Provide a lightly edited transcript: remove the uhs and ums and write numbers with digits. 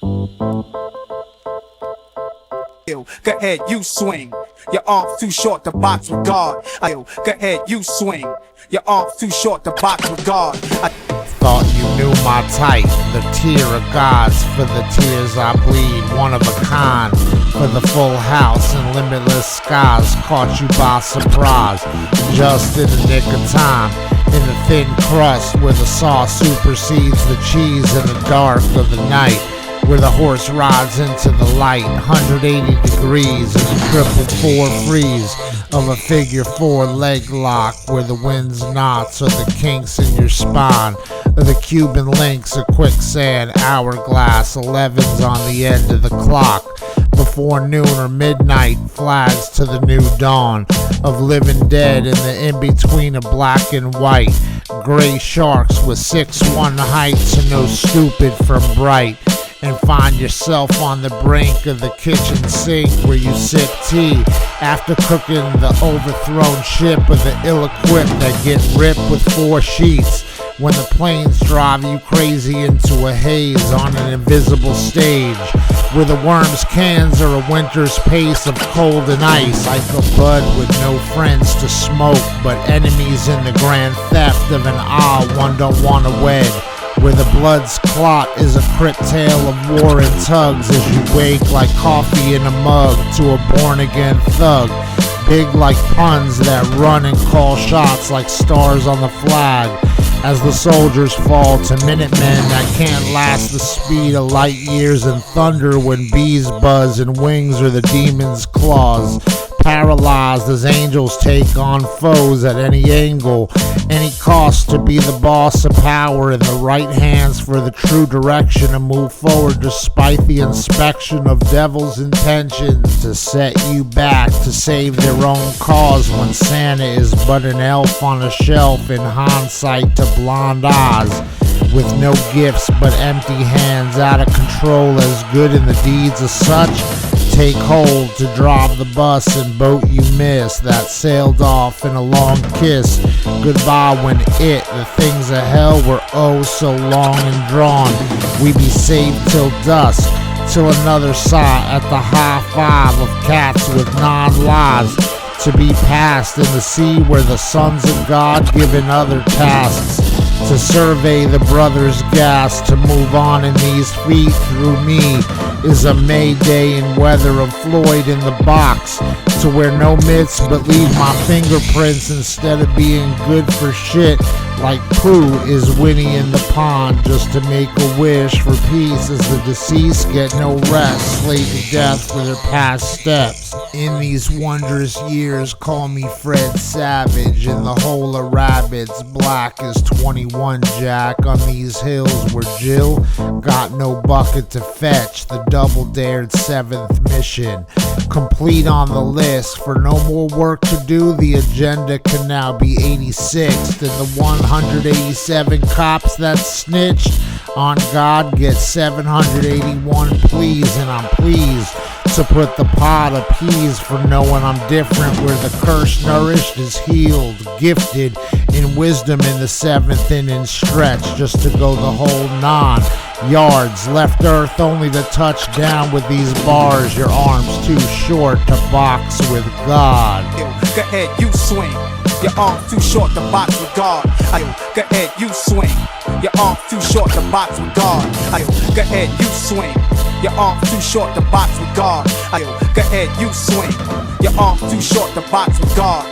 Go ahead, you swing. Your arms too short to box with God. Go ahead, you swing. Your arms too short to box with God. Thought you knew my type, the tear of gods. For the tears I bleed, one of a kind. For the full house and limitless skies, caught you by surprise, just in the nick of time. In the thin crust where the sauce supersedes the cheese in the dark of the night, where the horse rides into the light, 180 degrees in the triple four freeze of a figure four leg lock, where the wind's knots are the kinks in your spine, or the Cuban links of quicksand hourglass, 11's on the end of the clock. Before noon or midnight, flags to the new dawn of living dead in the in-between of black and white. Gray sharks with 6'1" heights and no stupid from bright. And find yourself on the brink of the kitchen sink where you sip tea after cooking the overthrown ship of the ill-equipped that get ripped with 4 sheets. When the planes drive you crazy into a haze on an invisible stage, where the worm's cans are a winter's pace of cold and ice, like a bud with no friends to smoke, but enemies in the grand theft of an aisle one don't want to wed, where the blood's clot is a crypt tale of war and tugs as you wake like coffee in a mug to a born-again thug, big like puns that run and call shots like stars on the flag, as the soldiers fall to minutemen that can't last the speed of light years and thunder when bees buzz and wings are the demon's claws. Paralyzed as angels take on foes at any angle, any cost to be the boss of power in the right hands for the true direction to move forward despite the inspection of devil's intentions to set you back to save their own cause when Santa is but an elf on a shelf in hindsight to blonde eyes with no gifts but empty hands out of control as good in the deeds of such take hold to drive the bus and boat you miss that sailed off in a long kiss goodbye when the things of hell were oh so long and drawn. We be saved till dusk, till another sigh at the high five of cats with 9 lives to be passed in the sea where the sons of God given other tasks to survey the brothers' gas to move on in these feet through me is a Mayday in weather of Floyd in the box to where no myths but leave my fingerprints instead of being good for shit like Pooh is Winnie in the pond just to make a wish for peace as the deceased get no rest, slayed to death for their past steps. In these wondrous years call me Fred Savage in the hole of rabbits black as 21 Jack on these hills where Jill got no bucket to fetch the double dared 7th mission complete on the list for no more work to do. The agenda can now be 86th and the 187 cops that snitched on God get 781 pleas, and I'm pleased to put the pot of peas for knowing I'm different where the curse nourished is healed, gifted in wisdom in the 7th inning stretch just to go the whole 9 yards, left earth only to touch down with these bars, your arms too short to box with God. Go ahead, you swing. Your arms too short to box with God. Go ahead, you swing. Your arms too short to box with God. Go ahead, you swing. Your arms too short to box with God. Go ahead, you swing. Your arms too short to box with God.